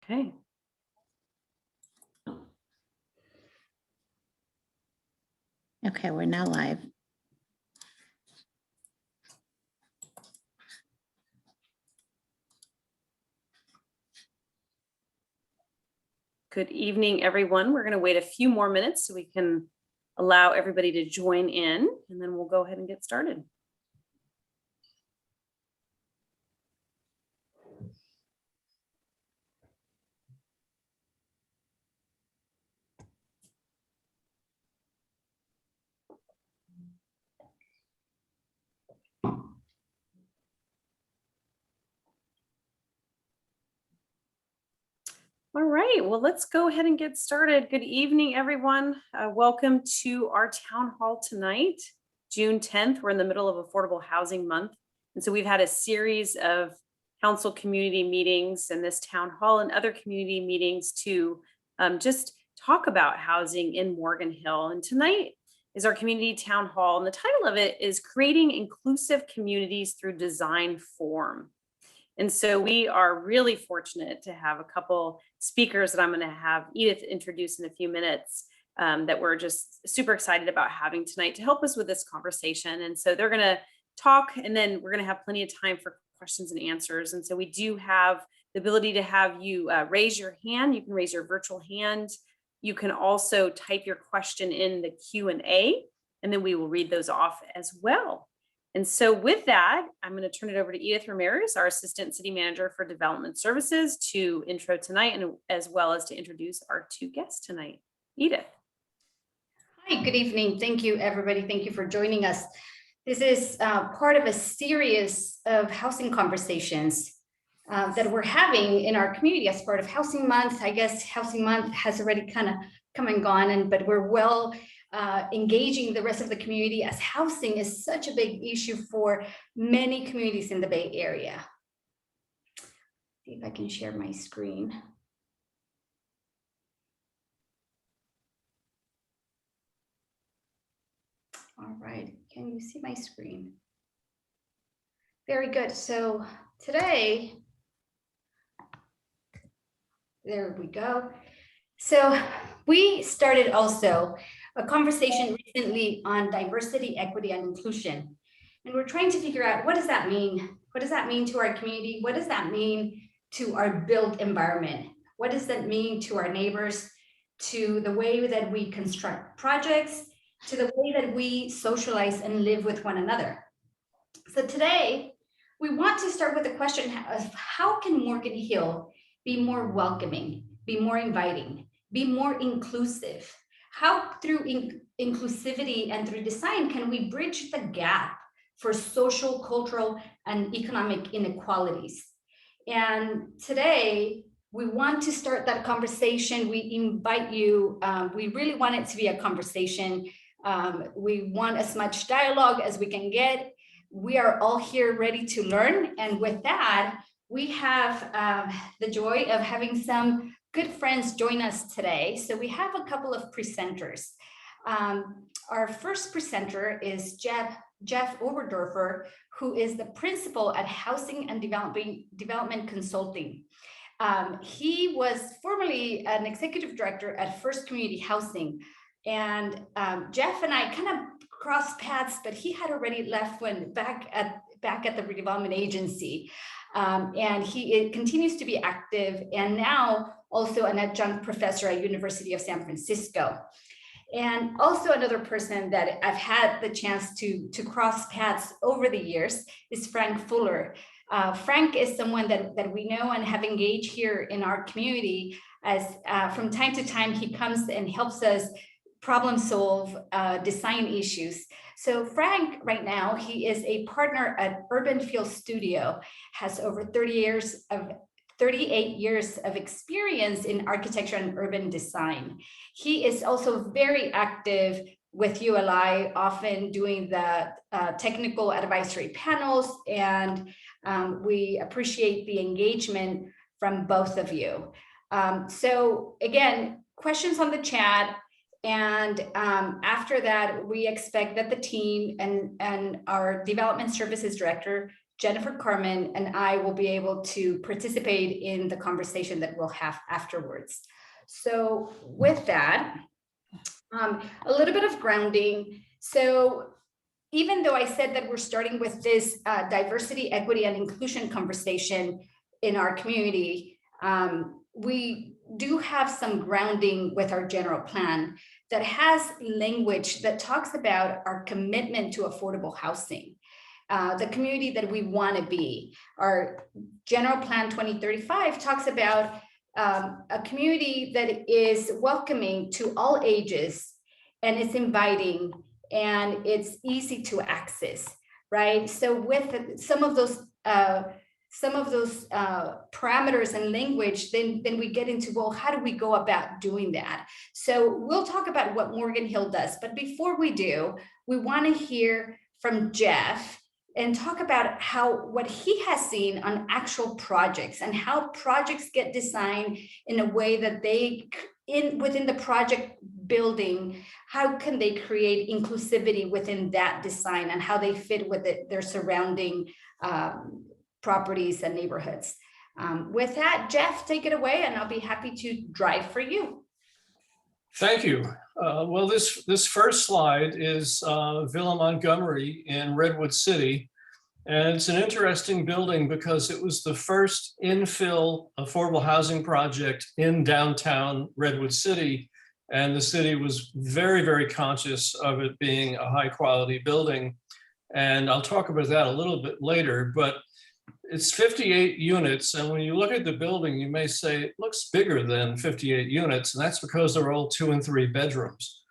Okay. Okay, we're now live. Good evening, everyone. We're going to wait a few more minutes so we can allow everybody to join in, and then we'll go ahead and get started. All right, well, let's go ahead and get started. Good evening, everyone. Welcome to our town hall tonight, June 10th. We're in the middle of Affordable Housing Month. And so we've had a series of council community meetings and this town hall and other community meetings to just talk about housing in Morgan Hill. And tonight is our community town hall. And the title of it is Creating Inclusive Communities Through Design Form. And so we are really fortunate to have a couple speakers that I'm going to have Edith introduce in a few minutes that we're just super excited about having tonight to help us with this conversation. And so they're going to talk, and then we're going to have plenty of time for questions and answers. And so we do have the ability to have you raise your hand. You can raise your virtual hand. You can also type your question in the Q&A, and then we will read those off as well. And so with that, I'm going to turn it over to Edith Ramirez, our Assistant City Manager for Development Services, to intro tonight, and as well as to introduce our two guests tonight. Edith. Hi, good evening. Thank you, everybody. Thank you for joining us. This is part of a series of housing conversations that we're having in our community as part of Housing Month. I guess Housing Month has already kind of come and gone, but we're well engaging the rest of the community, as housing is such a big issue for many communities in the Bay Area. See if I can share my screen. All right, can you see my screen? Very good. So today, there we go. So we started also a conversation recently on diversity, equity, and inclusion. And we're trying to figure out, what does that mean? What does that mean to our community? What does that mean to our built environment? What does that mean to our neighbors, to the way that we construct projects, to the way that we socialize and live with one another? So today, we want to start with the question of how can Morgan Hill be more welcoming, be more inviting, be more inclusive? How through inclusivity and through design can we bridge the gap for social, cultural, and economic inequalities? And today, we want to start that conversation. We invite you, we really want it to be a conversation. We want as much dialogue as we can get. We are all here ready to learn. And with that, we have the joy of having some good friends join us today. So we have a couple of presenters. Our first presenter is Jeff Oberdorfer, who is the principal at Housing and Development Consulting. He was formerly an executive director at First Community Housing. And Jeff and I kind of crossed paths, but he had already left when back at the redevelopment agency. And he continues to be active, and now also an adjunct professor at University of San Francisco. And also another person that I've had the chance to cross paths over the years is Frank Fuller. Frank is someone that we know and have engaged here in our community, as from time to time he comes and helps us problem solve design issues. So Frank, right now, he is a partner at Urban Field Studio, has over 38 years of experience in architecture and urban design. He is also very active with ULI, often doing the technical advisory panels, and we appreciate the engagement from both of you. So again, questions on the chat. And after that, we expect that the team and our development services director, Jennifer Carmen and I will be able to participate in the conversation that we'll have afterwards. So with that, a little bit of grounding. So even though I said that we're starting with this diversity, equity, and inclusion conversation in our community, we do have some grounding with our general plan that has language that talks about our commitment to affordable housing, the community that we want to be. Our general plan 2035 talks about a community that is welcoming to all ages, and it's inviting, and it's easy to access, right? So with some of those parameters and language, then we get into, well, how do we go about doing that? So we'll talk about what Morgan Hill does, but before we do, we want to hear from Jeff and talk about what he has seen on actual projects and how projects get designed in a way that within the project building, how can they create inclusivity within that design and how they fit with their surrounding properties and neighborhoods. With that, Jeff, take it away, and I'll be happy to drive for you. Thank you. Well, this first slide is Villa Montgomery in Redwood City. And it's an interesting building because it was the first infill affordable housing project in downtown Redwood City. And the city was very, very conscious of it being a high quality building. And I'll talk about that a little bit later, but it's 58 units. And when you look at the building, you may say it looks bigger than 58 units. And that's because they're all 2 and 3 bedrooms.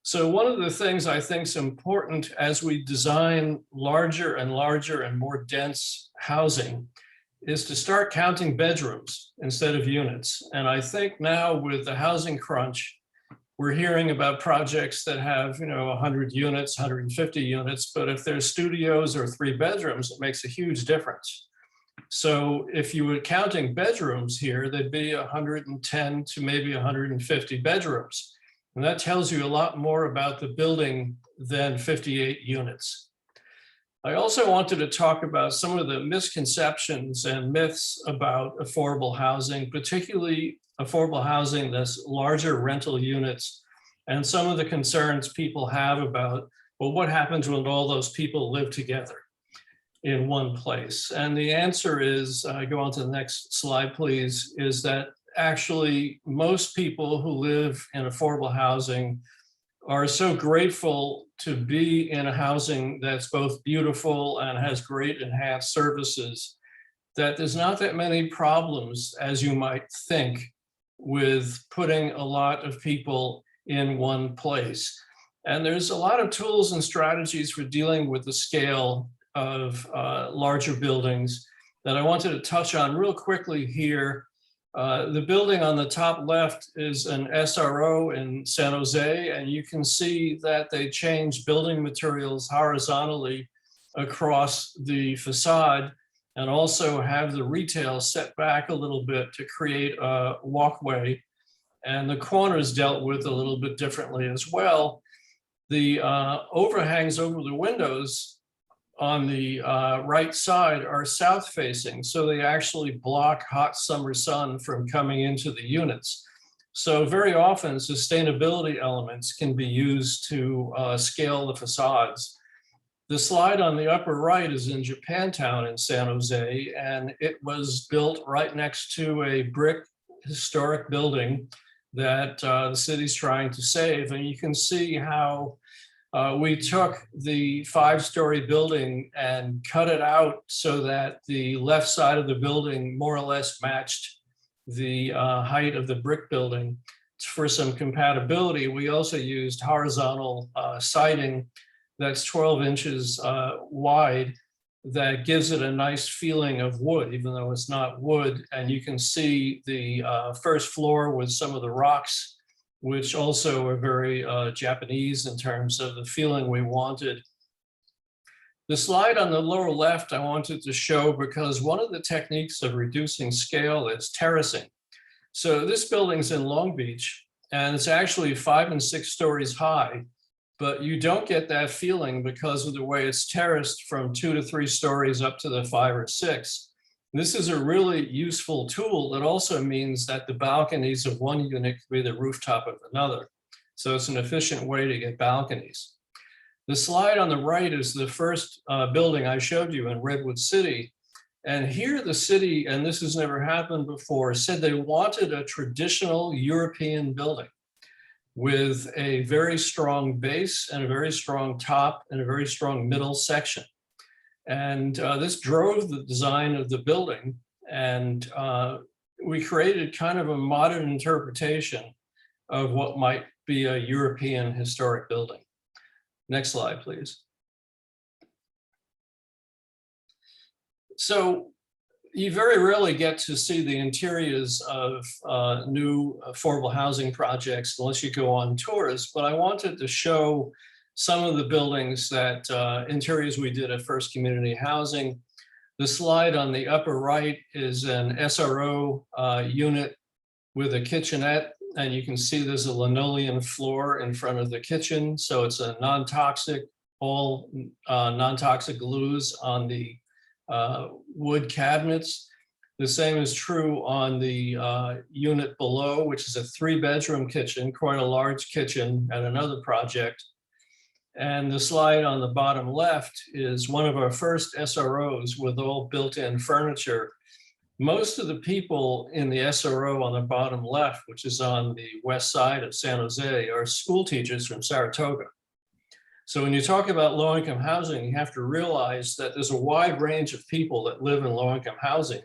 So one of the things I think is important as we design larger and larger and more dense housing is to start counting bedrooms instead of units. And I think now with the housing crunch, we're hearing about projects that have, 100 units, 150 units, but if there's studios or 3 bedrooms, it makes a huge difference. So if you were counting bedrooms here, there'd be 110 to maybe 150 bedrooms. And that tells you a lot more about the building than 58 units. I also wanted to talk about some of the misconceptions and myths about affordable housing, particularly affordable housing that's larger rental units, and some of the concerns people have about, well, what happens when all those people live together in one place? And the answer is, go on to the next slide, please, is that actually most people who live in affordable housing are so grateful to be in a housing that's both beautiful and has great enhanced services that there's not that many problems, as you might think, with putting a lot of people in one place. And there's a lot of tools and strategies for dealing with the scale of larger buildings that I wanted to touch on real quickly here. The building on the top left is an SRO in San Jose, and you can see that they changed building materials horizontally across the facade and also have the retail set back a little bit to create a walkway. And the corners dealt with a little bit differently as well. The overhangs over the windows on the right side are south facing, so they actually block hot summer sun from coming into the units. So very often sustainability elements can be used to scale the facades. The slide on the upper right is in Japantown in San Jose, and it was built right next to a brick historic building that the city's trying to save. And you can see how we took the 5-story building and cut it out so that the left side of the building more or less matched the height of the brick building. For some compatibility, we also used horizontal siding that's 12 inches wide that gives it a nice feeling of wood, even though it's not wood. And you can see the first floor with some of the rocks, which also are very Japanese in terms of the feeling we wanted. The slide on the lower left I wanted to show because one of the techniques of reducing scale is terracing. So this building's in Long Beach, and it's actually 5 and 6 stories high. but you don't get that feeling because of the way it's terraced from 2 to 3 stories up to the 5 or 6. This is a really useful tool. It also means that the balconies of one unit could be the rooftop of another. So it's an efficient way to get balconies. The slide on the right is the first building I showed you in Redwood City. And here the city, and this has never happened before, said they wanted a traditional European building with a very strong base and a very strong top and a very strong middle section. And this drove the design of the building. And we created kind of a modern interpretation of what might be a European historic building. Next slide, please. So you very rarely get to see the interiors of new affordable housing projects unless you go on tours, but I wanted to show some of the buildings that interiors we did at First Community Housing. The slide on the upper right is an SRO unit with a kitchenette, and you can see there's a linoleum floor in front of the kitchen. So it's a non-toxic, all non-toxic glues on the wood cabinets. The same is true on the unit below, which is a 3-bedroom kitchen, quite a large kitchen at another project. And the slide on the bottom left is one of our first SROs with all built-in furniture. Most of the people in the SRO on the bottom left, which is on the west side of San Jose, are school teachers from Saratoga. So when you talk about low-income housing, you have to realize that there's a wide range of people that live in low-income housing.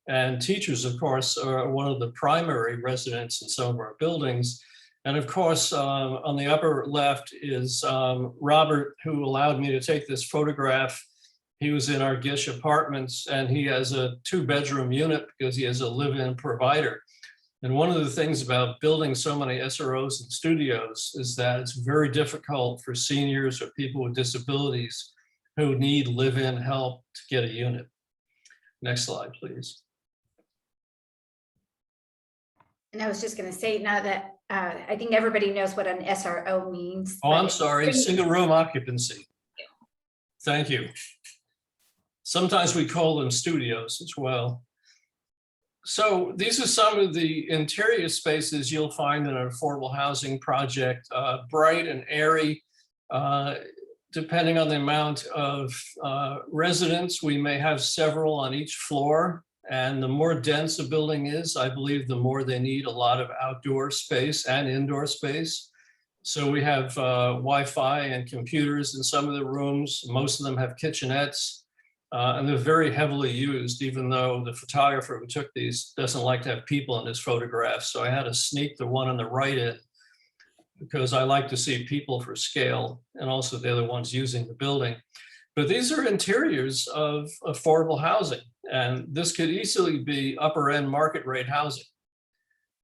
And teachers, of course, are one of the primary residents in some of our buildings. And of course, on the upper left is Robert, who allowed me to take this photograph. He was in our Gish Apartments, and he has a 2-bedroom unit because he has a live-in provider. And one of the things about building so many SROs and studios is that it's very difficult for seniors or people with disabilities who need live-in help to get a unit. Next slide, please. And I was just going to say now that I think everybody knows what an SRO means. Oh, I'm sorry, single room occupancy. Thank you. Sometimes we call them studios as well. So these are some of the interior spaces you'll find in an affordable housing project, bright and airy. Depending on the amount of residents, we may have several on each floor. And the more dense a building is, I believe the more they need a lot of outdoor space and indoor space. So we have Wi-Fi and computers in some of the rooms. Most of them have kitchenettes, and they're very heavily used, even though the photographer who took these doesn't like to have people in his photographs. So I had to sneak the one on the right in because I like to see people for scale, and also they're the ones using the building. But these are interiors of affordable housing, and this could easily be upper end market rate housing.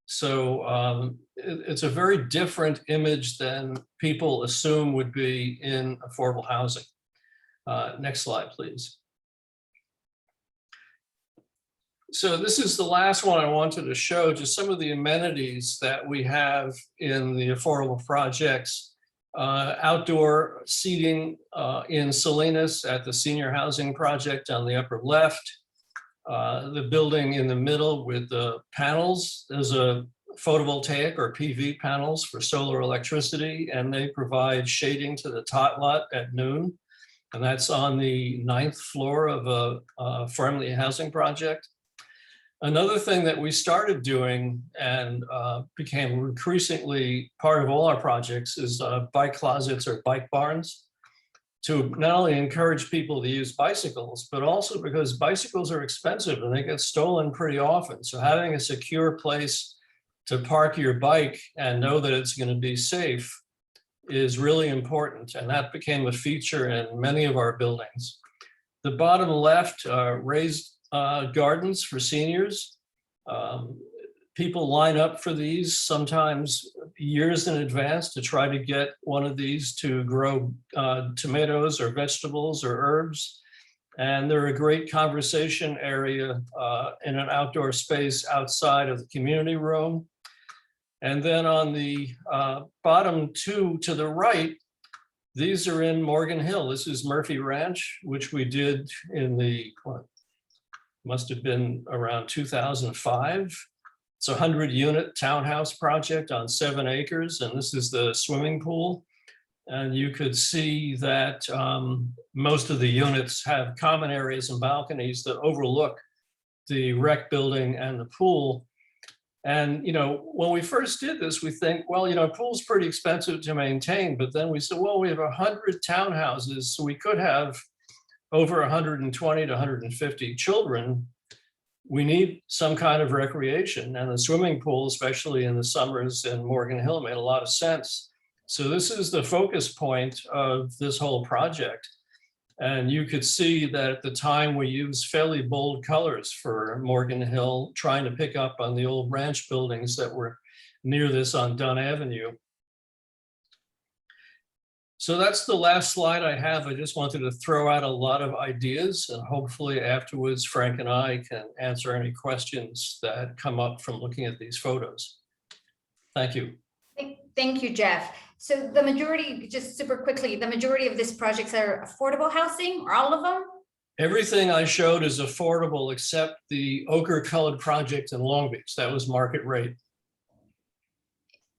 So it's a very different image than people assume would be in affordable housing. Next slide, please. So this is the last one I wanted to show, just some of the amenities that we have in the affordable projects. Outdoor seating in Salinas at the senior housing project on the upper left. The building in the middle with the panels. There's a photovoltaic or PV panels for solar electricity, and they provide shading to the tot lot at noon. And that's on the 9th floor of a Farmley housing project. Another thing that we started doing and became increasingly part of all our projects is bike closets or bike barns, to not only encourage people to use bicycles, but also because bicycles are expensive and they get stolen pretty often. So having a secure place to park your bike and know that it's going to be safe is really important. And that became a feature in many of our buildings. The bottom left, raised gardens for seniors. People line up for these sometimes years in advance to try to get one of these to grow tomatoes or vegetables or herbs. And they're a great conversation area in an outdoor space outside of the community room. And then on the bottom two to the right, These are in Morgan Hill. This is Murphy Ranch, which we did in the, what, must have been around 2005. It's a 100-unit townhouse project on 7 acres, and this is the swimming pool. And you could see that most of the units have common areas and balconies that overlook the rec building and the pool. And, when we first did this, we think, well, pool's pretty expensive to maintain, but then we said, well, we have 100 townhouses, so we could have over 120 to 150 children. We need some kind of recreation, and the swimming pool, especially in the summers in Morgan Hill, made a lot of sense. So this is the focus point of this whole project. And you could see that at the time we used fairly bold colors for Morgan Hill, trying to pick up on the old ranch buildings that were near this on Dunn Avenue. So that's the last slide I have. I just wanted to throw out a lot of ideas, and hopefully afterwards Frank and I can answer any questions that come up from looking at these photos. Thank you. Thank you, Jeff. So the majority, just super quickly, the majority of these projects are affordable housing, or all of them? Everything I showed is affordable except the ochre colored project in Long Beach. That was market rate.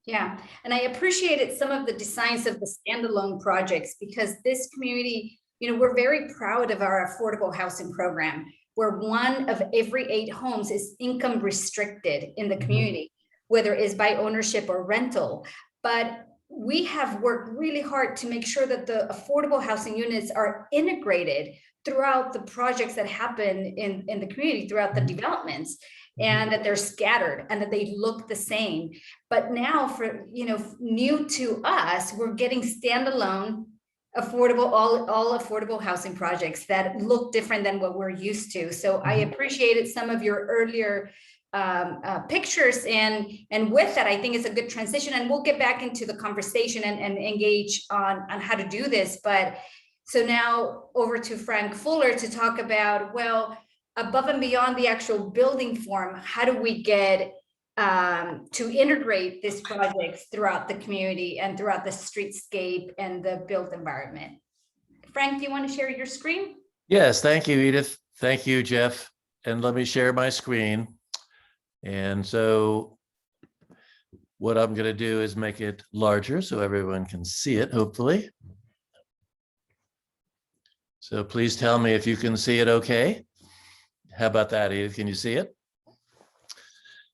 Yeah, and I appreciated some of the designs of the standalone projects, because this community, we're very proud of our affordable housing program, where 1 of every 8 homes is income restricted in the community, whether it's by ownership or rental. But we have worked really hard to make sure that the affordable housing units are integrated throughout the projects that happen in the community, throughout the developments, and that they're scattered and that they look the same. But now, for new to us, we're getting standalone affordable, all affordable housing projects that look different than what we're used to. So I appreciated some of your earlier pictures, and with that, I think it's a good transition, and we'll get back into the conversation and engage on how to do this. But so now over to Frank Fuller to talk about, well, above and beyond the actual building form, how do we get to integrate these projects throughout the community and throughout the streetscape and the built environment? Frank, do you want to share your screen? Yes, thank you, Edith. Thank you, Jeff. And let me share my screen. And so what I'm going to do is make it larger so everyone can see it, hopefully. So please tell me if you can see it okay. How about that, Edith? Can you see it?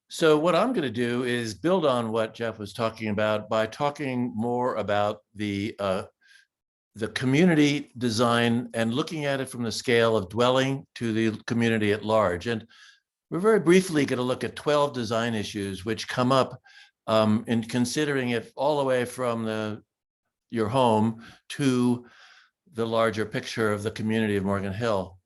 So what I'm going to do is build on what Jeff was talking about by talking more about the community design and looking at it from the scale of dwelling to the community at large. And we're very briefly going to look at 12 design issues which come up in considering it all the way from your home to the larger picture of the community of Morgan Hill.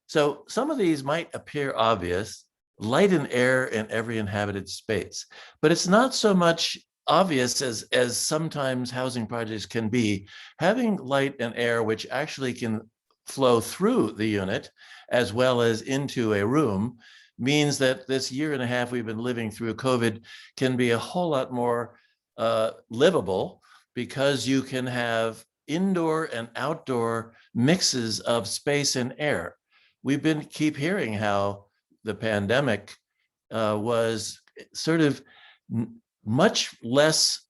So some of these might appear obvious: light and air in every inhabited space, but it's not so much obvious as sometimes housing projects can be. Having light and air which actually can flow through the unit as well as into a room means that this year and a half we've been living through COVID can be a whole lot more livable, because you can have indoor and outdoor mixes of space and air. We've keep hearing how the pandemic was sort of much less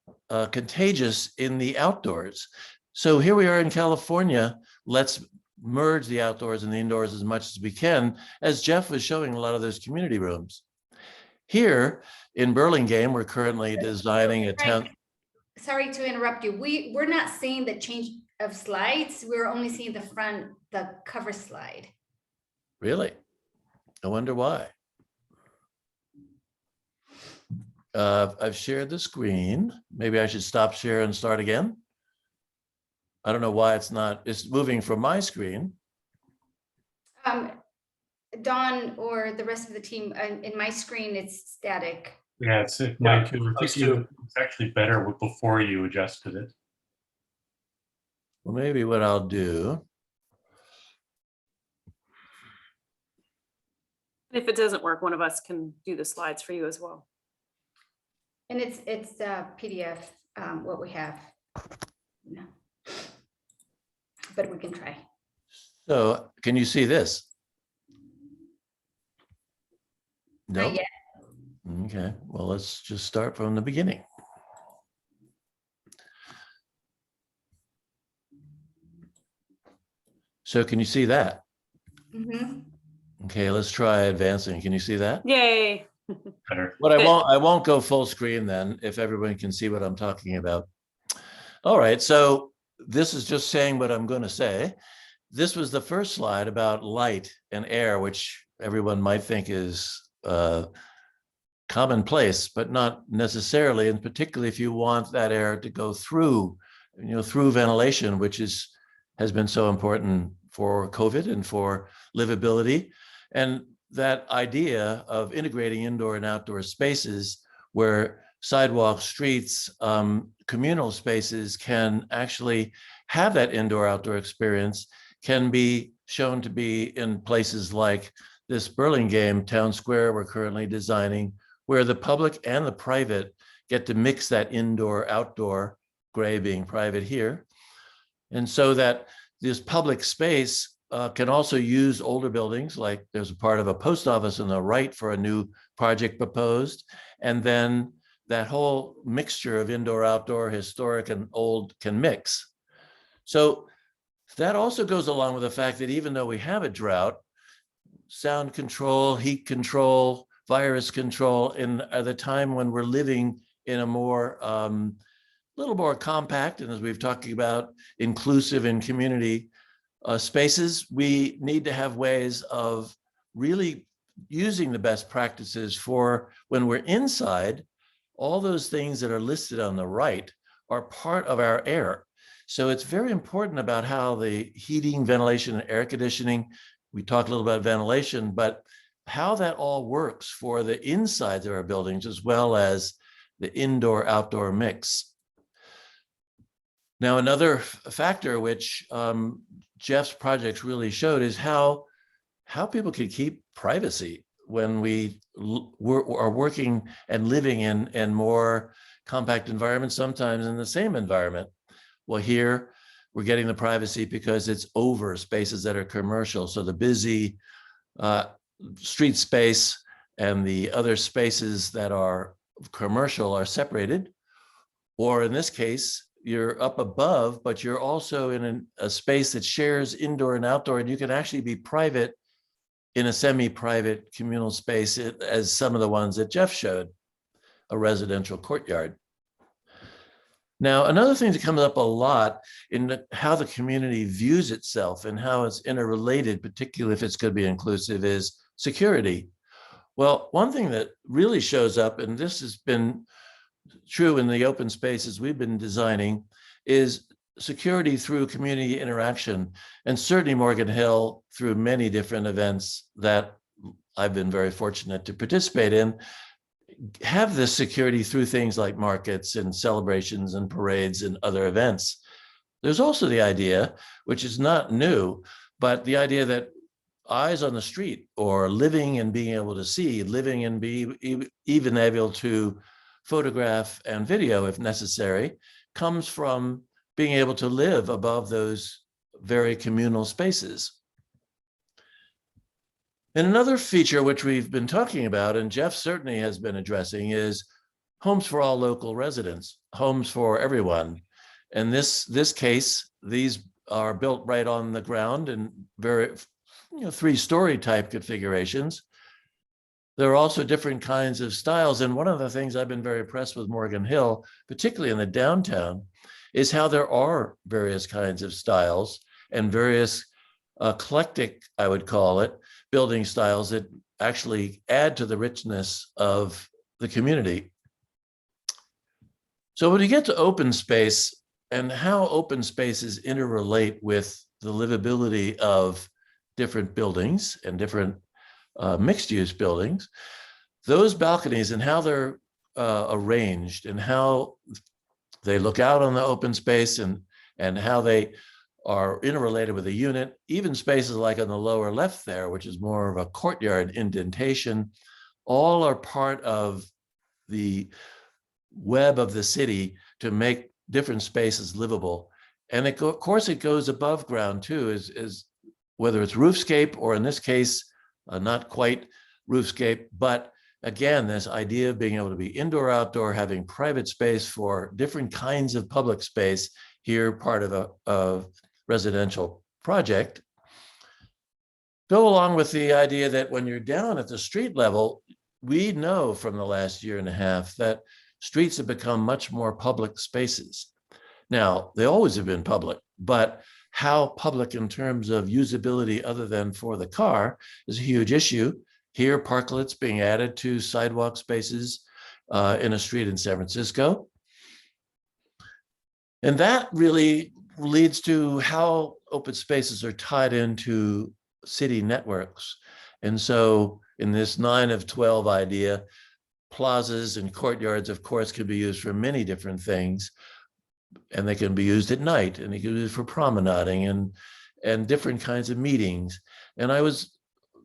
contagious in the outdoors. So here we are in California. Let's merge the outdoors and the indoors as much as we can, as Jeff was showing a lot of those community rooms. Here in Burlingame, we're currently designing a town. Sorry to interrupt you. We're not seeing the change of slides. We're only seeing the cover slide. Really? I wonder why. I've shared the screen. Maybe I should stop share and start again. I don't know why it's moving from my screen. Dawn or the rest of the team, in my screen, it's static. Yeah, it's mine too. Us too. It's actually better before you adjusted it. Well, maybe what I'll do. If it doesn't work, one of us can do the slides for you as well. And it's PDF, what we have. No. but we can try. So can you see this? No? Not yet. Okay, well, let's just start from the beginning. So can you see that? Mhm. Okay, let's try advancing. Can you see that? Yay. Better. But Good. I won't go full screen then, if everyone can see what I'm talking about. All right, so this is just saying what I'm going to say. This was the first slide about light and air, which everyone might think is commonplace, but not necessarily, and particularly if you want that air to go through, through ventilation, which has been so important for COVID and for livability. And that idea of integrating indoor and outdoor spaces where sidewalks, streets, communal spaces can actually have that indoor-outdoor experience can be shown to be in places like this Burlingame Town Square we're currently designing, where the public and the private get to mix that indoor-outdoor, gray being private here. And so that this public space can also use older buildings, like there's a part of a post office on the right for a new project proposed. And then that whole mixture of indoor, outdoor, historic, and old can mix. So that also goes along with the fact that even though we have a drought, sound control, heat control, virus control, at the time when we're living in a more, little more compact, and as we've talked about, inclusive and community spaces, we need to have ways of really using the best practices for when we're inside. All those things that are listed on the right are part of our air. So it's very important about how the heating, ventilation, and air conditioning, we talked a little about ventilation, but how that all works for the insides of our buildings as well as the indoor-outdoor mix. Now, another factor which Jeff's projects really showed is how people can keep privacy when we are working and living in more compact environments, sometimes in the same environment. Well, here we're getting the privacy because it's over spaces that are commercial. So the busy street space and the other spaces that are commercial are separated. Or in this case, you're up above, but you're also in a space that shares indoor and outdoor, and you can actually be private in a semi-private communal space, as some of the ones that Jeff showed, a residential courtyard. Now, another thing that comes up a lot in how the community views itself and how it's interrelated, particularly if it's going to be inclusive, is security. Well, one thing that really shows up, and this has been true in the open spaces we've been designing, is security through community interaction. And certainly Morgan Hill, through many different events that I've been very fortunate to participate in, have this security through things like markets and celebrations and parades and other events. There's also the idea, which is not new, but the idea that eyes on the street, or living and being able to see, living and be even able to photograph and video if necessary, comes from being able to live above those very communal spaces. And another feature which we've been talking about, and Jeff certainly has been addressing, is homes for all local residents, homes for everyone. In this case, these are built right on the ground in very, three-story type configurations. There are also different kinds of styles. And one of the things I've been very impressed with Morgan Hill, particularly in the downtown, is how there are various kinds of styles and various eclectic, I would call it, building styles that actually add to the richness of the community. So when you get to open space and how open spaces interrelate with the livability of different buildings and different mixed-use buildings, those balconies and how they're arranged and how they look out on the open space and how they are interrelated with a unit, even spaces like on the lower left there, which is more of a courtyard indentation, all are part of the web of the city to make different spaces livable. And of course, it goes above ground too, is whether it's roofscape or in this case, not quite roofscape, but again, this idea of being able to be indoor, outdoor, having private space for different kinds of public space, here part of a residential project. Go along with the idea that when you're down at the street level, we know from the last year and a half that streets have become much more public spaces. Now, they always have been public, but how public in terms of usability other than for the car is a huge issue. Here, parklets being added to sidewalk spaces in a street in San Francisco. And that really leads to how open spaces are tied into city networks. And so in this 9 of 12 idea, plazas and courtyards, of course, can be used for many different things. And they can be used at night, and they can be used for promenading and different kinds of meetings. And I was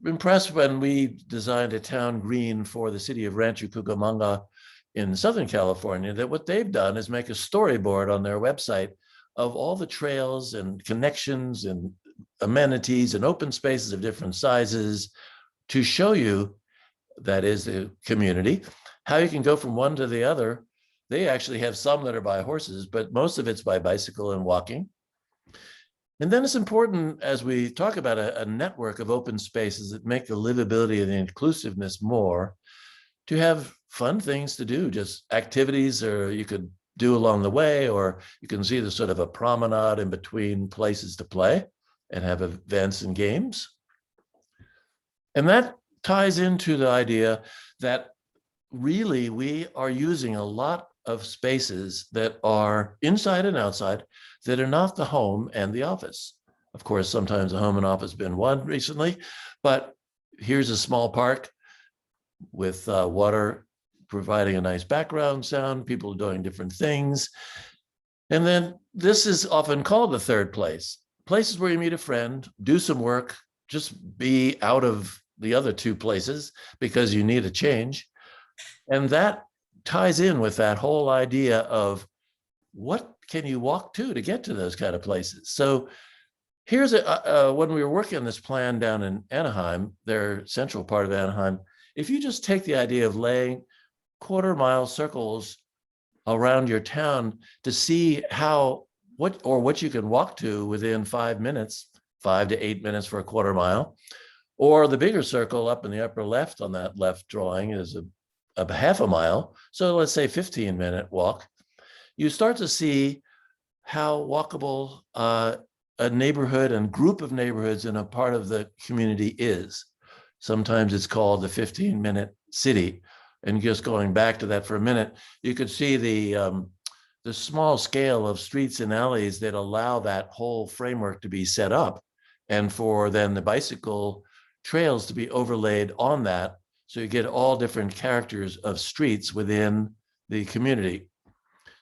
impressed when we designed a town green for the city of Rancho Cucamonga in Southern California, that what they've done is make a storyboard on their website of all the trails and connections and amenities and open spaces of different sizes to show you, that is the community, how you can go from one to the other. They actually have some that are by horses, but most of it's by bicycle and walking. And then it's important, as we talk about a network of open spaces that make the livability and the inclusiveness more, to have fun things to do, just activities or you could do along the way, or you can see the sort of a promenade in between places to play and have events and games. And that ties into the idea that really we are using a lot of spaces that are inside and outside that are not the home and the office. Of course, sometimes the home and office have been one recently, but here's a small park with water providing a nice background sound, people doing different things. And then this is often called the third place, places where you meet a friend, do some work, just be out of the other two places because you need a change. And that ties in with that whole idea of what can you walk to get to those kind of places. So here's when we were working on this plan down in Anaheim, their central part of Anaheim, if you just take the idea of laying quarter-mile circles around your town to see what you can walk to within 5 minutes, 5 to 8 minutes for a quarter mile, or the bigger circle up in the upper left on that left drawing is a half a mile. So let's say 15-minute walk. You start to see how walkable a neighborhood and group of neighborhoods in a part of the community is. Sometimes it's called the 15-minute city. And just going back to that for a minute, you could see the small scale of streets and alleys that allow that whole framework to be set up, and for then the bicycle trails to be overlaid on that. So you get all different characters of streets within the community.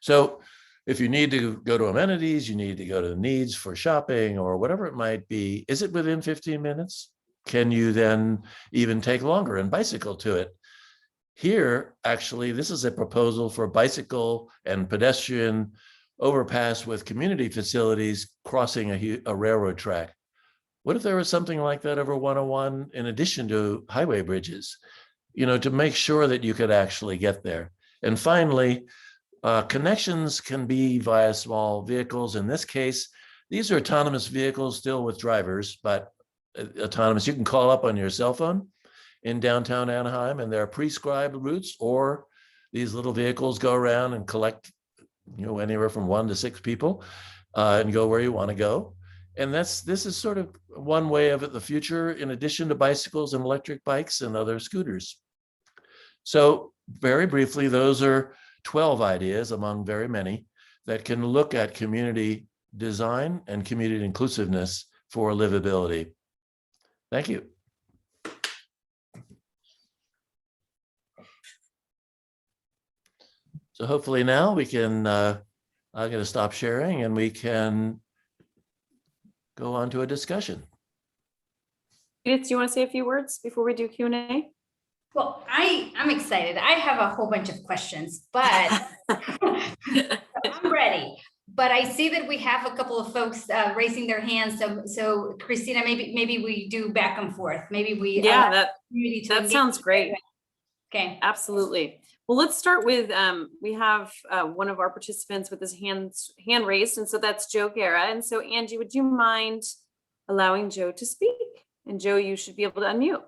So if you need to go to amenities, you need to go to the needs for shopping or whatever it might be, is it within 15 minutes? Can you then even take longer and bicycle to it? Here, actually, this is a proposal for bicycle and pedestrian overpass with community facilities crossing a railroad track. What if there was something like that over 101 in addition to highway bridges, to make sure that you could actually get there? And finally, connections can be via small vehicles. In this case, these are autonomous vehicles still with drivers, but autonomous. You can call up on your cell phone in downtown Anaheim, and there are prescribed routes, or these little vehicles go around and collect, anywhere from 1 to 6 people and go where you want to go. And this is sort of one way of it, the future, in addition to bicycles and electric bikes and other scooters. So very briefly, those are 12 ideas among very many that can look at community design and community inclusiveness for livability. Thank you. So hopefully now we can, I'm going to stop sharing and we can go on to a discussion. Edith, do you want to say a few words before we do Q&A? Well, I'm excited. I have a whole bunch of questions, but I'm ready. but I see that we have a couple of folks raising their hands. So Christina, maybe we do back and forth. Maybe we Yeah, allow that community to that engage. sounds great. Okay. Absolutely. Well, let's start with, we have one of our participants with his hand raised, and so that's Joe Guerra. And so Angie, would you mind allowing Joe to speak? And Joe, you should be able to unmute.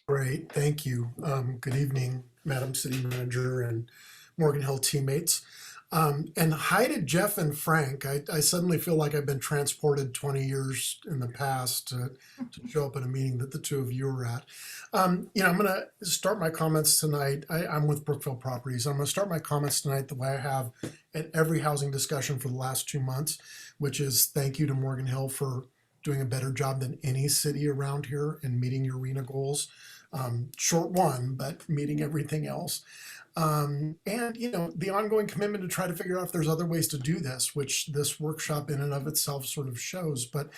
Great, thank you. Good evening, Madam City Manager and Morgan Hill teammates. And hi to Jeff and Frank. I suddenly feel like I've been transported 20 years in the past to show up at a meeting that the two of you were at. I'm going to start my comments tonight. I'm with Brookfield Properties. I'm going to start my comments tonight the way I have at every housing discussion for the last 2 months, which is thank you to Morgan Hill for doing a better job than any city around here in meeting your RENA goals. Short one, but meeting everything else. And, the ongoing commitment to try to figure out if there's other ways to do this, which this workshop in and of itself sort of shows. But,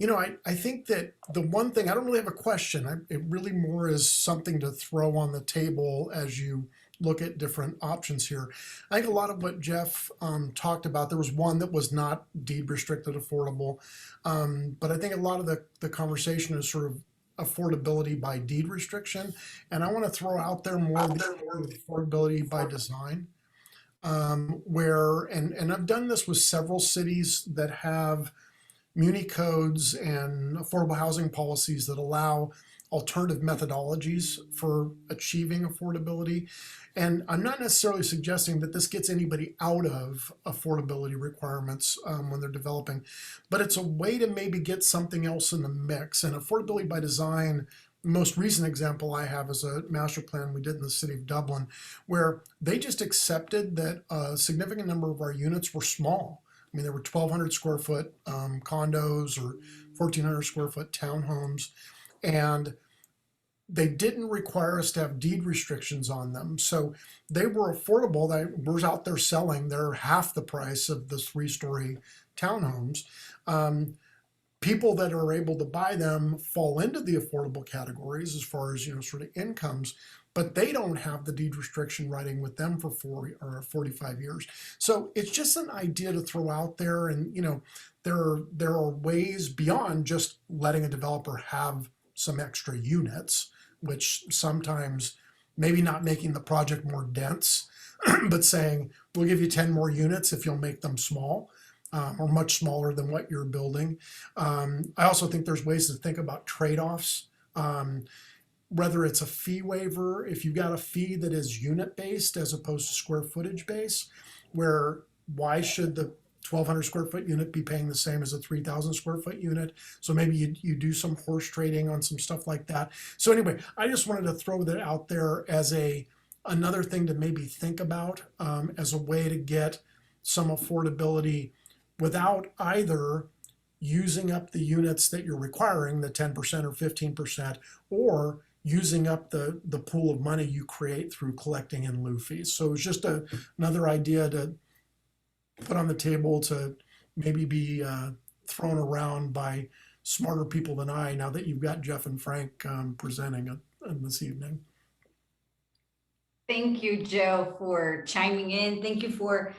I think that the one thing, I don't really have a question. It really more is something to throw on the table as you look at different options here. I think a lot of what Jeff talked about, there was one that was not deed restricted affordable. But I think a lot of the conversation is sort of affordability by deed restriction. And I want to throw out there more affordability by design, where, and I've done this with several cities that have muni codes and affordable housing policies that allow alternative methodologies for achieving affordability. And I'm not necessarily suggesting that this gets anybody out of affordability requirements when they're developing, but it's a way to maybe get something else in the mix. And affordability by design, the most recent example I have is a master plan we did in the city of Dublin, where they just accepted that a significant number of our units were small. I mean, there were 1,200 square foot condos or 1,400 square foot townhomes. And they didn't require us to have deed restrictions on them. So they were affordable. They were out there selling. They're half the price of the 3-story townhomes. People that are able to buy them fall into the affordable categories as far as, sort of incomes, but they don't have the deed restriction writing with them for 40 or 45 years. So it's just an idea to throw out there. And, there are ways beyond just letting a developer have some extra units, which sometimes maybe not making the project more dense, but saying, we'll give you 10 more units if you'll make them small or much smaller than what you're building. I also think there's ways to think about trade-offs, whether it's a fee waiver, if you've got a fee that is unit-based as opposed to square footage based, where why should the 1,200 square foot unit be paying the same as a 3,000 square foot unit? So maybe you do some horse trading on some stuff like that. So anyway, I just wanted to throw that out there as another thing to maybe think about as a way to get some affordability without either using up the units that you're requiring, the 10% or 15%, or using up the pool of money you create through collecting in lieu fees. So it's just another idea to put on the table to maybe be thrown around by smarter people than I, now that you've got Jeff and Frank presenting this evening. Thank you, Joe, for chiming in. Thank you for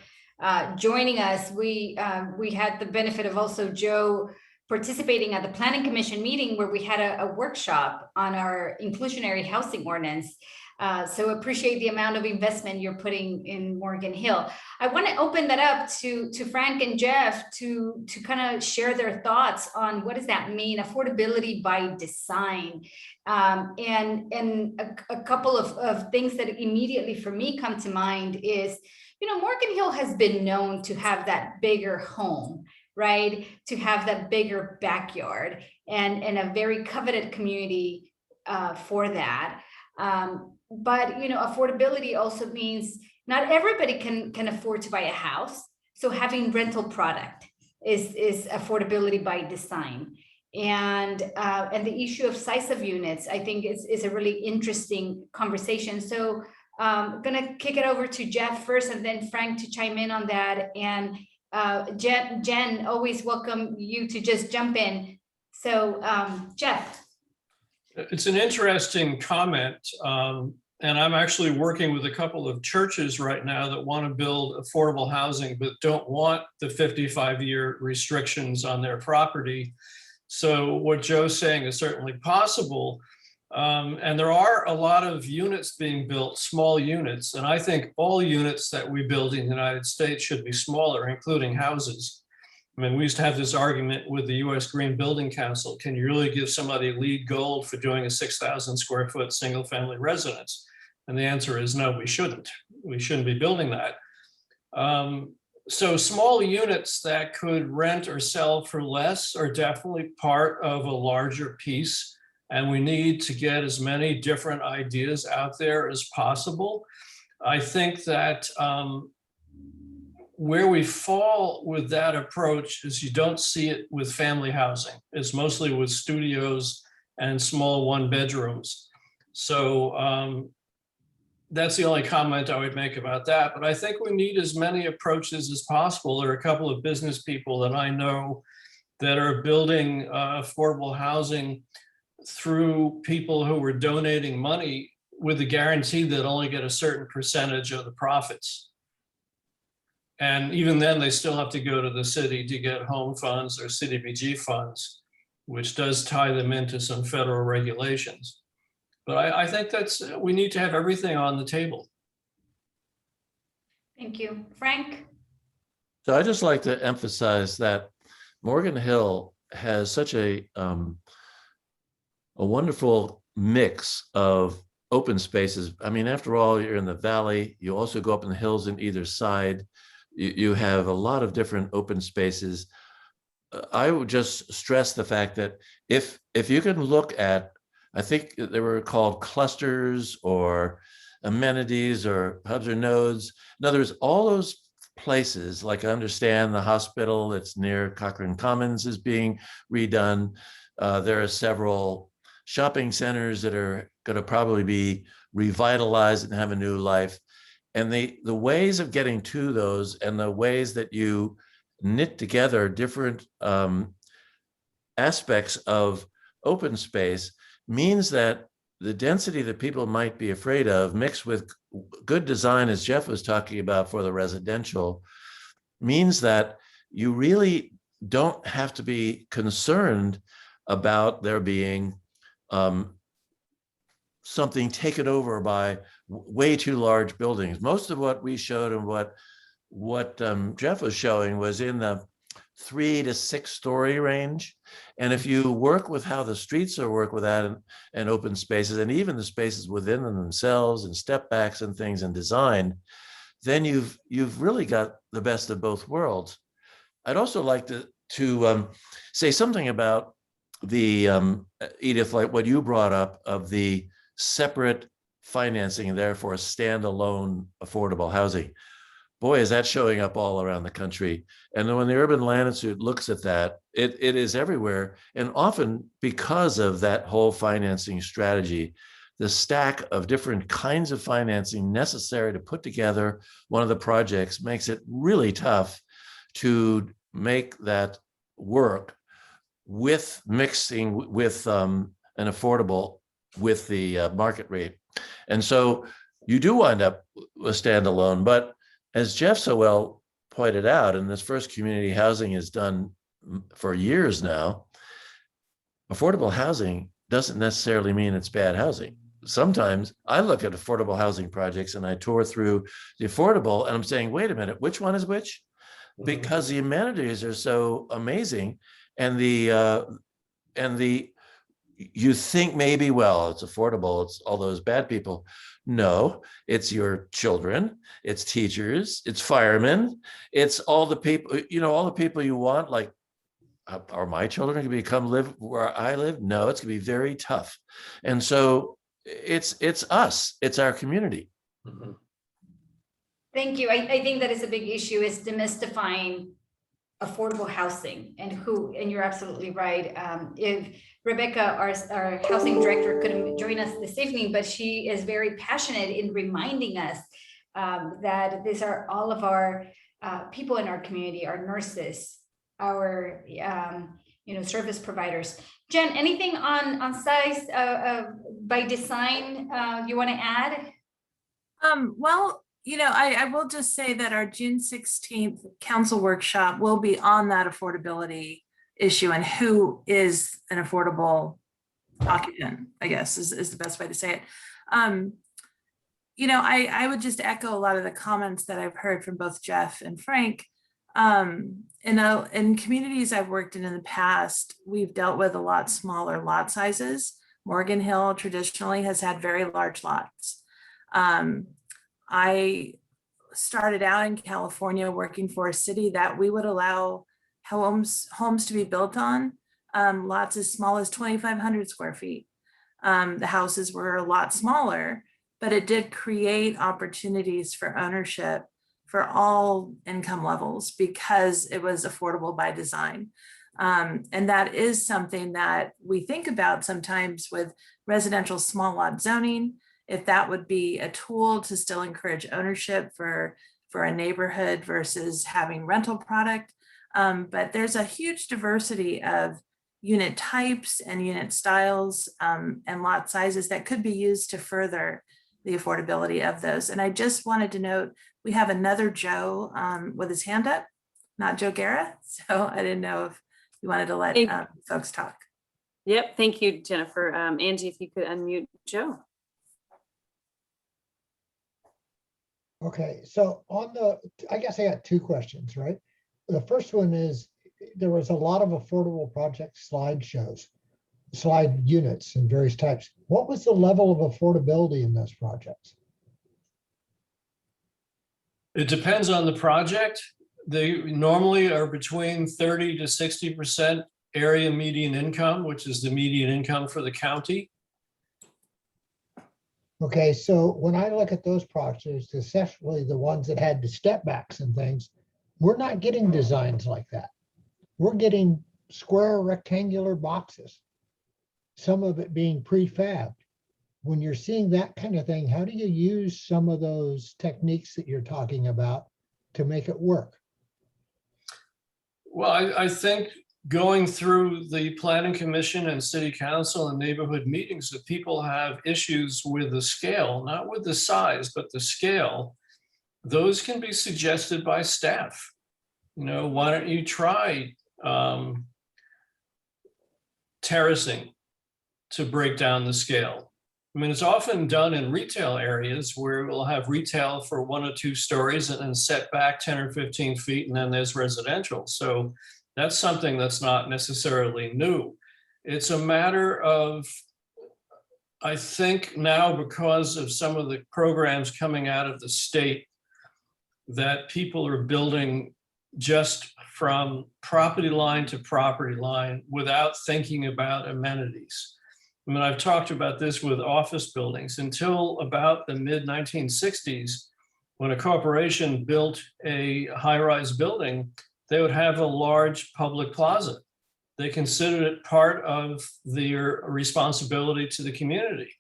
joining us. We had the benefit of also Joe participating at the Planning Commission meeting where we had a workshop on our inclusionary housing ordinance. So appreciate the amount of investment you're putting in Morgan Hill. I want to open that up to Frank and Jeff to kind of share their thoughts on what does that mean, affordability by design, and a couple of things that immediately for me come to mind is, Morgan Hill has been known to have that bigger home, right? To have that bigger backyard and a very coveted community for that. But affordability also means not everybody can afford to buy a house. So having rental product is affordability by design. And the issue of size of units, I think is a really interesting conversation. So I'm gonna kick it over to Jeff first and then Frank to chime in on that. And Jen, always welcome you to just jump in. So Jeff. It's an interesting comment. And I'm actually working with a couple of churches right now that want to build affordable housing, but don't want the 55-year restrictions on their property. So what Joe's saying is certainly possible. And there are a lot of units being built, small units. And I think all units that we build in the United States should be smaller, including houses. I mean, we used to have this argument with the US Green Building Council. Can you really give somebody LEED gold for doing a 6,000 square foot single family residence? And the answer is no, we shouldn't. We shouldn't be building that. So small units that could rent or sell for less are definitely part of a larger piece. And we need to get as many different ideas out there as possible. I think that where we fall with that approach is you don't see it with family housing. It's mostly with studios and small one bedrooms. So that's the only comment I would make about that. But I think we need as many approaches as possible. There are a couple of business people that I know that are building affordable housing through people who were donating money with the guarantee that only get a certain percentage of the profits. And even then, they still have to go to the city to get home funds or CDBG funds, which does tie them into some federal regulations. But I think we need to have everything on the table. Thank you. Frank? So I just like to emphasize that Morgan Hill has such a wonderful mix of open spaces. I mean, after all, you're in the valley. You also go up in the hills on either side. You have a lot of different open spaces. I would just stress the fact that if you can look at, I think they were called clusters or amenities or hubs or nodes. In other words, all those places, like I understand the hospital that's near Cochrane Commons is being redone. There are several shopping centers that are going to probably be revitalized and have a new life. And the ways of getting to those and the ways that you knit together different aspects of open space means that the density that people might be afraid of mixed with good design, as Jeff was talking about for the residential, means that you really don't have to be concerned about there being something taken over by way too large buildings. Most of what we showed and what Jeff was showing was in the 3 to 6 story range. And if you work with how the streets are work with that and open spaces, and even the spaces within them themselves and step backs and things and design, then you've really got the best of both worlds. I'd also like to say something about the Edith, like what you brought up of the separate financing and therefore standalone affordable housing. Boy, is that showing up all around the country. And when the Urban Land Institute looks at that, it is everywhere. And often because of that whole financing strategy, the stack of different kinds of financing necessary to put together one of the projects makes it really tough to make that work with mixing with an affordable with the market rate. And so you do wind up with standalone, but as Jeff so well pointed out, and this first community housing is done for years now, affordable housing doesn't necessarily mean it's bad housing. Sometimes I look at affordable housing projects and I tour through the affordable and I'm saying, wait a minute, which one is which? Because the amenities are so amazing and you think maybe, well, it's affordable, it's all those bad people. No, it's your children, it's teachers, it's firemen, it's all the people, all the people you want, like, are my children going to come live where I live? No, it's going to be very tough. And so it's us, it's our community. Thank you. I think that is a big issue, is demystifying affordable housing and you're absolutely right. If Rebecca, our housing director, couldn't join us this evening, but she is very passionate in reminding us that these are all of our people in our community, our nurses, our service providers. Jen, anything on size by design you want to add? Well, I will just say that our June 16th council workshop will be on that affordability issue and who is an affordable occupant, I guess is the best way to say it. I would just echo a lot of the comments that I've heard from both Jeff and Frank. In communities I've worked in the past, we've dealt with a lot smaller lot sizes. Morgan Hill traditionally has had very large lots. I started out in California working for a city that we would allow homes to be built on lots as small as 2,500 square feet. The houses were a lot smaller, but it did create opportunities for ownership for all income levels because it was affordable by design. And that is something that we think about sometimes with residential small lot zoning, if that would be a tool to still encourage ownership for a neighborhood versus having rental product. But there's a huge diversity of unit types and unit styles and lot sizes that could be used to further the affordability of those. And I just wanted to note, we have another Joe with his hand up, not Joe Guerra. So I didn't know if you wanted to let folks talk. Yep, thank you, Jennifer. Angie, if you could unmute Joe. Okay, so I guess I got two questions, right? The first one is, there was a lot of affordable project slide units and various types. What was the level of affordability in those projects? It depends on the project. They normally are between 30 to 60% area median income, which is the median income for the county. Okay, so when I look at those projects, especially the ones that had the step backs and things, we're not getting designs like that. We're getting square rectangular boxes, some of it being prefabbed. When you're seeing that kind of thing, how do you use some of those techniques that you're talking about to make it work? Well, I think going through the planning commission and city council and neighborhood meetings, if people have issues with the scale, not with the size, but the scale, those can be suggested by staff. Why don't you try terracing to break down the scale? I mean, it's often done in retail areas where we'll have retail for 1 or 2 stories and then set back 10 or 15 feet, and then there's residential. So that's something that's not necessarily new. It's a matter of, I think now, because of some of the programs coming out of the state, that people are building just from property line to property line without thinking about amenities. I mean, I've talked about this with office buildings until about the mid 1960s, when a corporation built a high-rise building, they would have a large public plaza. They considered it part of their responsibility to the community.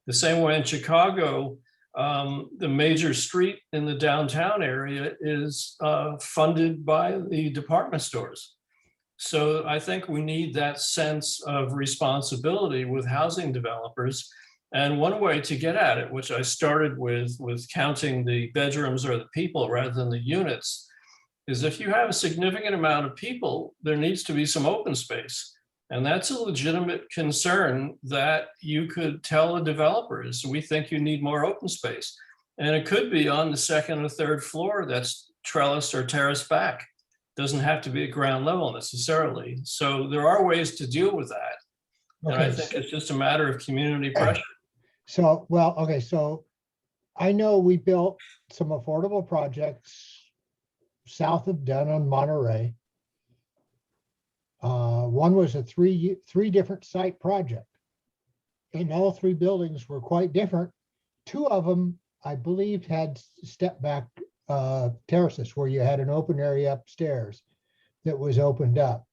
The same way in Chicago, the major street in the downtown area is funded by the department stores. So I think we need that sense of responsibility with housing developers. And one way to get at it, which I started with counting the bedrooms or the people rather than the units, is if you have a significant amount of people, there needs to be some open space. And that's a legitimate concern that you could tell the developers, we think you need more open space. And it could be on the 2nd or 3rd floor that's trellised or terraced back. Doesn't have to be at ground level necessarily. So there are ways to deal with that. And I think it's just a matter of community pressure. So, okay, so I know we built some affordable projects south of Dunn Monterey. One was a three different site project, and all 3 buildings were quite different. 2 of them, I believe, had step back terraces where you had an open area upstairs that was opened up.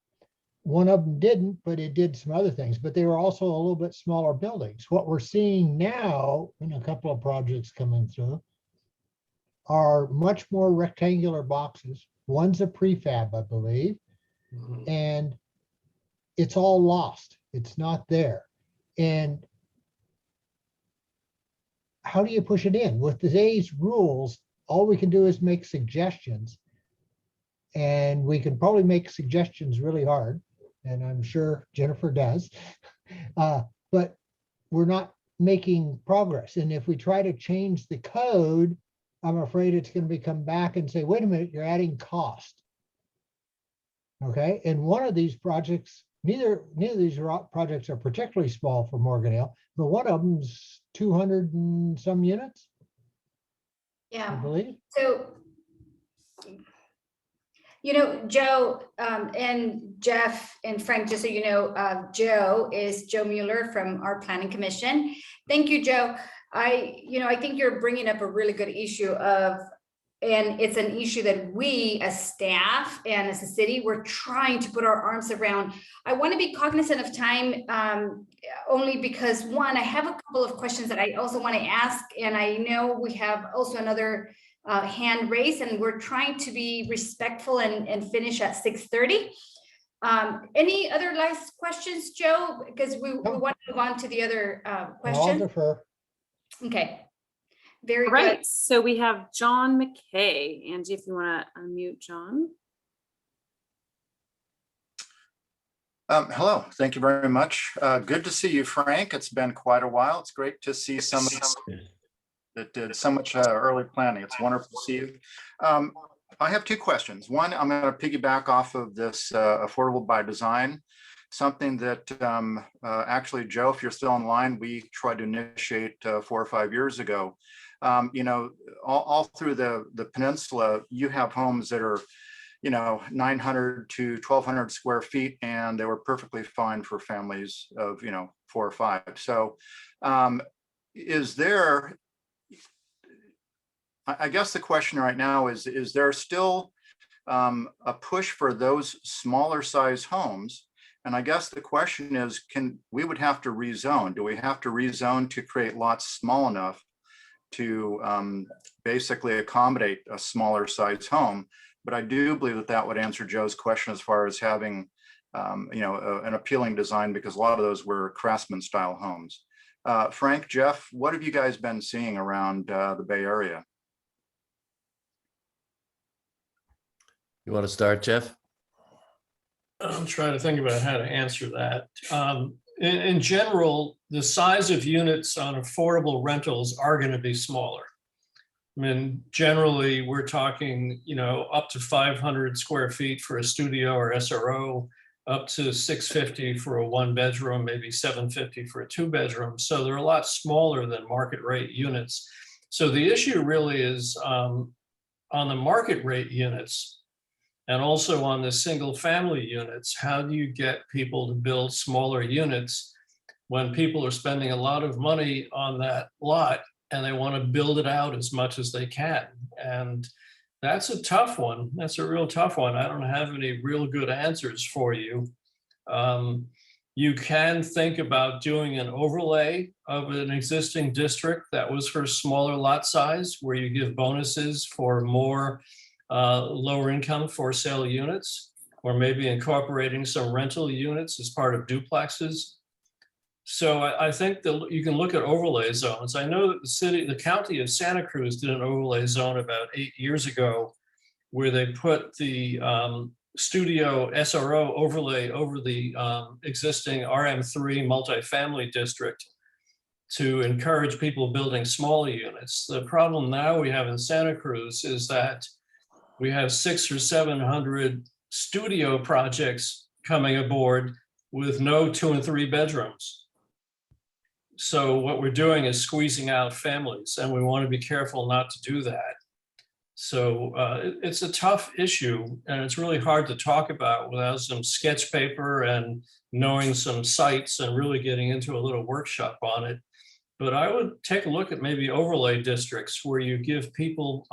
One of them didn't, but it did some other things, but they were also a little bit smaller buildings. What we're seeing now in a couple of projects coming through are much more rectangular boxes. One's a prefab, I believe, and it's all lost. It's not there. And how do you push it in? With today's rules, all we can do is make suggestions. And we can probably make suggestions really hard, and I'm sure Jennifer does. But we're not making progress. And if we try to change the code, I'm afraid it's going to come back and say, wait a minute, you're adding cost. Okay, and one of these projects, neither of these projects are particularly small for Morgan Hill, but one of them's 200 and some units, I Yeah. believe. So, Joe and Jeff and Frank, just so you know, Joe is Joe Mueller from our Planning Commission. Thank you, Joe. I think you're bringing up a really good issue and it's an issue that we as staff and as a city, we're trying to put our arms around. I want to be cognizant of time only because one, I have a couple of questions that I also want to ask. And I know we have also another hand raised and we're trying to be respectful and finish at 6:30. Any other last questions, Joe? Because we want to move on to the other I'll question. defer. Okay. Very All good. right, so we have John McKay. Angie, if you want to unmute John. Hello, thank you very much. Good to see you, Frank. It's been quite a while. It's great to see some that did so much early planning. It's wonderful to see you. I have two questions. One, I'm going to piggyback off of this affordable by design, something that actually, Joe, if you're still online, we tried to initiate 4 or 5 years ago. All through the peninsula, you have homes that are 900 to 1,200 square feet, and they were perfectly fine for families of 4 or 5. So is there, I guess the question right now is there still a push for those smaller size homes? And I guess the question is, we would have to rezone. Do we have to rezone to create lots small enough to basically accommodate a smaller size home? But I do believe that would answer Joe's question as far as having an appealing design, because a lot of those were craftsman style homes. Frank, Jeff, what have you guys been seeing around the Bay Area? You want to start, Jeff? I'm trying to think about how to answer that. In general, the size of units on affordable rentals are going to be smaller. I mean, generally, we're talking, up to 500 square feet for a studio or SRO, up to 650 for a 1-bedroom, maybe 750 for a 2-bedroom. So they're a lot smaller than market rate units. So the issue really is on the market rate units and also on the single family units. How do you get people to build smaller units when people are spending a lot of money on that lot and they want to build it out as much as they can? And that's a tough one. That's a real tough one. I don't have any real good answers for you. You can think about doing an overlay of an existing district that was for smaller lot size, where you give bonuses for more lower income for sale units, or maybe incorporating some rental units as part of duplexes. So I think that you can look at overlay zones. I know that the county of Santa Cruz did an overlay zone about 8 years ago, where they put the studio SRO overlay over the existing RM3 multifamily district to encourage people building smaller units. The problem now we have in Santa Cruz is that we have 600 or 700 studio projects coming aboard with no 2 and 3 bedrooms. So what we're doing is squeezing out families, and we want to be careful not to do that. So it's a tough issue, and it's really hard to talk about without some sketch paper and knowing some sites and really getting into a little workshop on it. But I would take a look at maybe overlay districts where you give people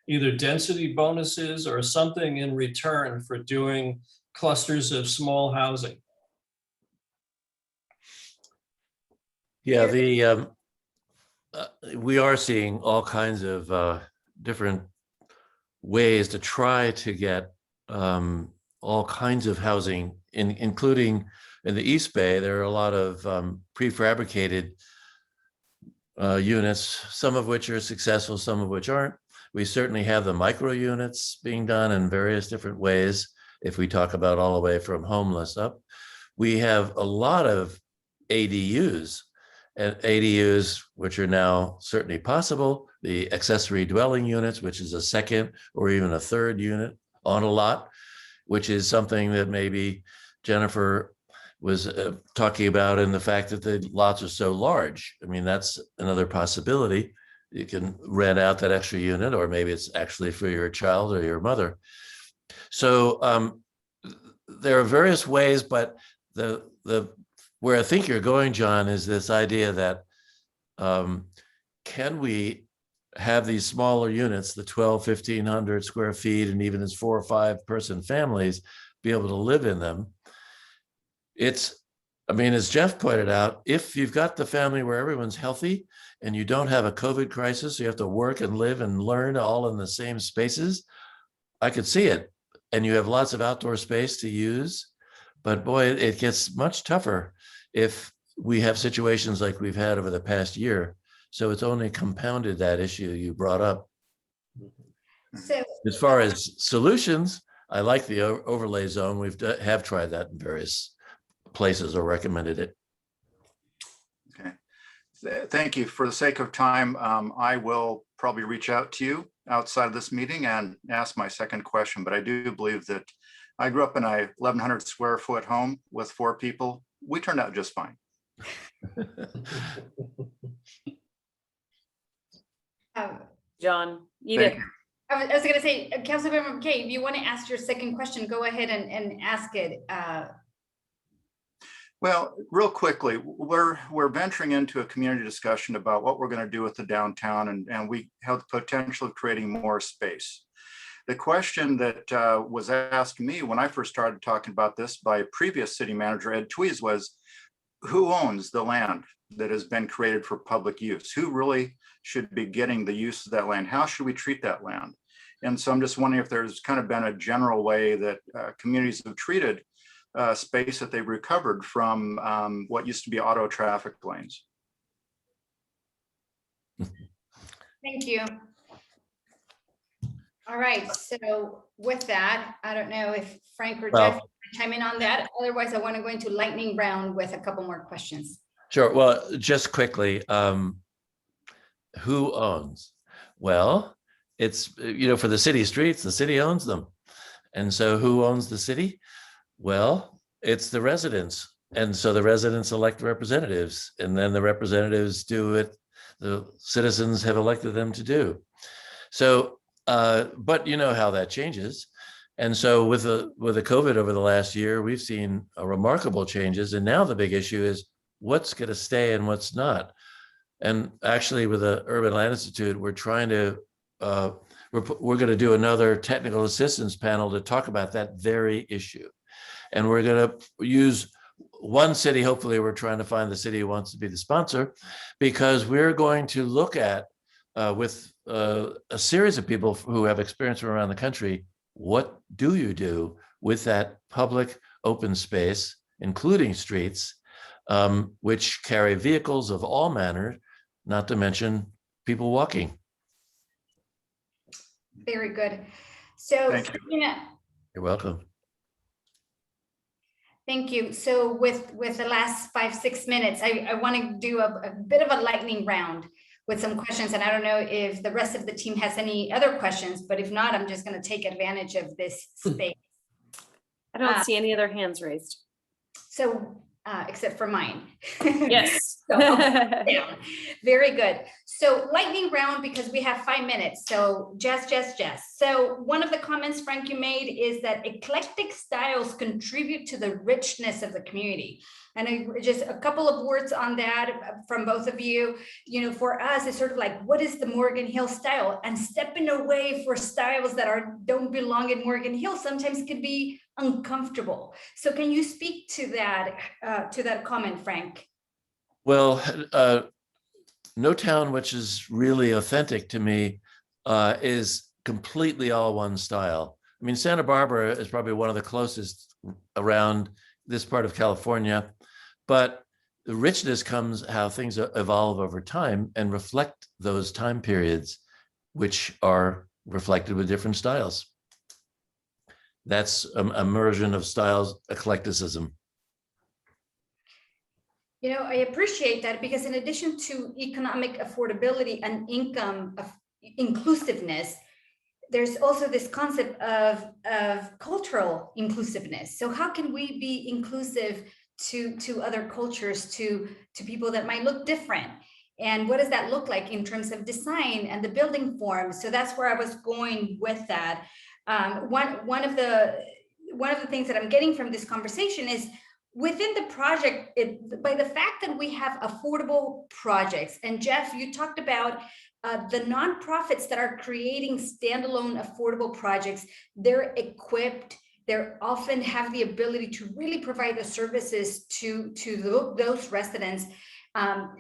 either density bonuses or something in return for doing clusters of small housing. Yeah, we are seeing all kinds of different ways to try to get all kinds of housing, including in the East Bay. There are a lot of prefabricated units, some of which are successful, some of which aren't. We certainly have the micro units being done in various different ways. If we talk about all the way from homeless up, we have a lot of ADUs, and ADUs, which are now certainly possible, the accessory dwelling units, which is a second or even a third unit on a lot, which is something that maybe Jennifer was talking about, in the fact that the lots are so large. I mean, that's another possibility. You can rent out that extra unit, or maybe it's actually for your child or your mother. So there are various ways, but the where I think you're going, John, is this idea that can we have these smaller units, the 12, 1,500 square feet, and even as 4 or 5 person families, be able to live in them? I mean, as Jeff pointed out, if you've got the family where everyone's healthy and you don't have a COVID crisis, you have to work and live and learn all in the same spaces, I could see it. And you have lots of outdoor space to use. But boy, it gets much tougher if we have situations like we've had over the past year. So it's only compounded that issue you brought up. So As far as solutions, I like the overlay zone. Have tried that in various places or recommended it. Okay. Thank you. For the sake of time, I will probably reach out to you outside of this meeting and ask my second question, but I do believe that I grew up in a 1,100 square foot home with 4 people. We turned out just fine. John, Thank Edith. you. I was going to say, Councilmember McKay, if you want to ask your second question, go ahead and ask it. Well, real quickly, we're venturing into a community discussion about what we're going to do with the downtown, and we have the potential of creating more space. The question that was asked me when I first started talking about this by previous city manager Ed Tweez was, who owns the land that has been created for public use? Who really should be getting the use of that land? How should we treat that land? And so I'm just wondering if there's kind of been a general way that communities have treated space that they've recovered from what used to be auto traffic lanes. Thank you. All right, so with that, I don't know if Frank or Well- Jeff want to chime in on that. Otherwise, I want to go into lightning round with a couple more questions. Sure. Well, just quickly, who owns? Well, it's, for the city streets, the city owns them. And so who owns the city? Well, it's the residents. And so the residents elect representatives, and then the representatives do what the citizens have elected them to do. So, but you know how that changes. And so with the COVID over the last year, we've seen remarkable changes. And now the big issue is what's going to stay and what's not. And actually with the Urban Land Institute, we're trying to, we're going to do another technical assistance panel to talk about that very issue. And we're going to use one city, hopefully we're trying to find the city who wants to be the sponsor, because we're going to look at, with a series of people who have experience from around the country, what do you do with that public open space, including streets, which carry vehicles of all manner, not to mention people walking. Very good. So, Thank you. You're welcome. Thank you. So with the last 5-6 minutes, I want to do a bit of a lightning round with some questions. And I don't know if the rest of the team has any other questions, but if not, I'm just going to take advantage of this space. I don't see any other hands raised. So, except for mine. Yes. So, down. Very good. So lightning round, because we have 5 minutes. So Jess. So one of the comments, Frank, you made is that eclectic styles contribute to the richness of the community. And just a couple of words on that from both of you. For us, it's sort of like, what is the Morgan Hill style? And stepping away for styles that don't belong in Morgan Hill sometimes could be uncomfortable. So can you speak to that comment, Frank? Well, no town which is really authentic to me is completely all one style. I mean, Santa Barbara is probably one of the closest around this part of California, but the richness comes how things evolve over time and reflect those time periods, which are reflected with different styles. That's a immersion of styles, eclecticism. You know, I appreciate that because in addition to economic affordability and income of inclusiveness, there's also this concept of cultural inclusiveness. So how can we be inclusive to other cultures, to people that might look different? And what does that look like in terms of design and the building form? So that's where I was going with that. One of the things that I'm getting from this conversation is within the project, by the fact that we have affordable projects, and Jeff, you talked about the nonprofits that are creating standalone affordable projects, they're equipped, they often have the ability to really provide the services to those residents.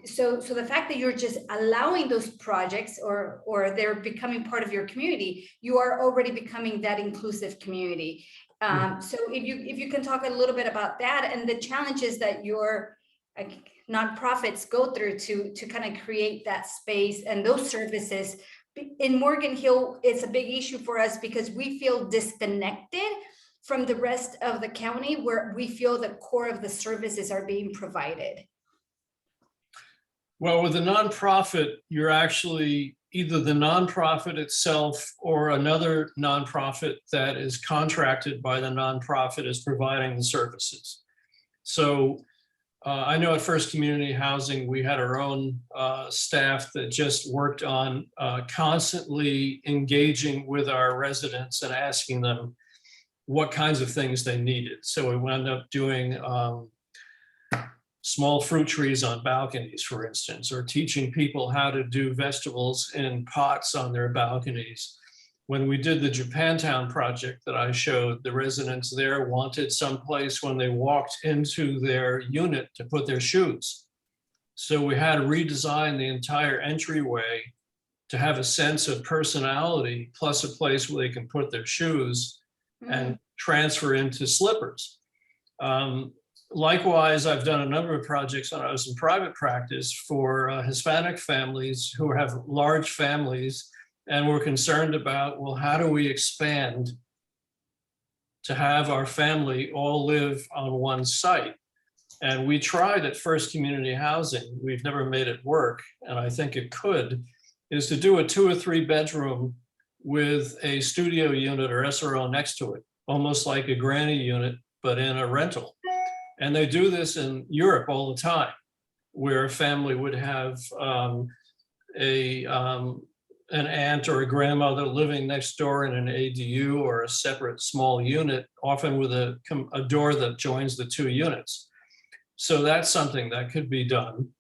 So the fact that you're just allowing those projects or they're becoming part of your community, you are already becoming that inclusive community. So if you can talk a little bit about that and the challenges that your nonprofits go through to kind of create that space and those services. In Morgan Hill, it's a big issue for us because we feel disconnected from the rest of the county where we feel the core of the services are being provided. Well, with a nonprofit, you're actually either the nonprofit itself or another nonprofit that is contracted by the nonprofit is providing the services. So I know at First Community Housing, we had our own staff that just worked on constantly engaging with our residents and asking them what kinds of things they needed. So we wound up doing small fruit trees on balconies, for instance, or teaching people how to do vegetables in pots on their balconies. When we did the Japantown project that I showed, the residents there wanted some place when they walked into their unit to put their shoes. So we had to redesign the entire entryway to have a sense of personality, plus a place where they can put their shoes and transfer into slippers. Likewise, I've done a number of projects when I was in private practice for Hispanic families who have large families, and we're concerned about, well, how do we expand to have our family all live on one site? And we tried at First Community Housing, we've never made it work, and I think it could, is to do a 2 or 3 bedroom with a studio unit or SRO next to it, almost like a granny unit, but in a rental. And they do this in Europe all the time, where a family would have an aunt or a grandmother living next door in an ADU or a separate small unit, often with a door that joins the 2 units. So that's something that could be done.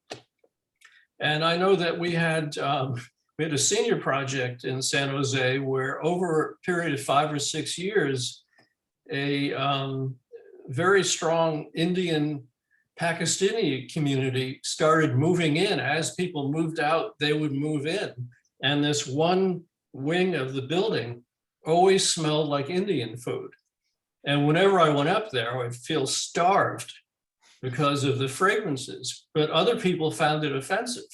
And I know that we had a senior project in San Jose where over a period of 5 or 6 years, a very strong Indian Pakistani community started moving in. As people moved out, they would move in. And this one wing of the building always smelled like Indian food. And whenever I went up there, I'd feel starved because of the fragrances, but other people found it offensive.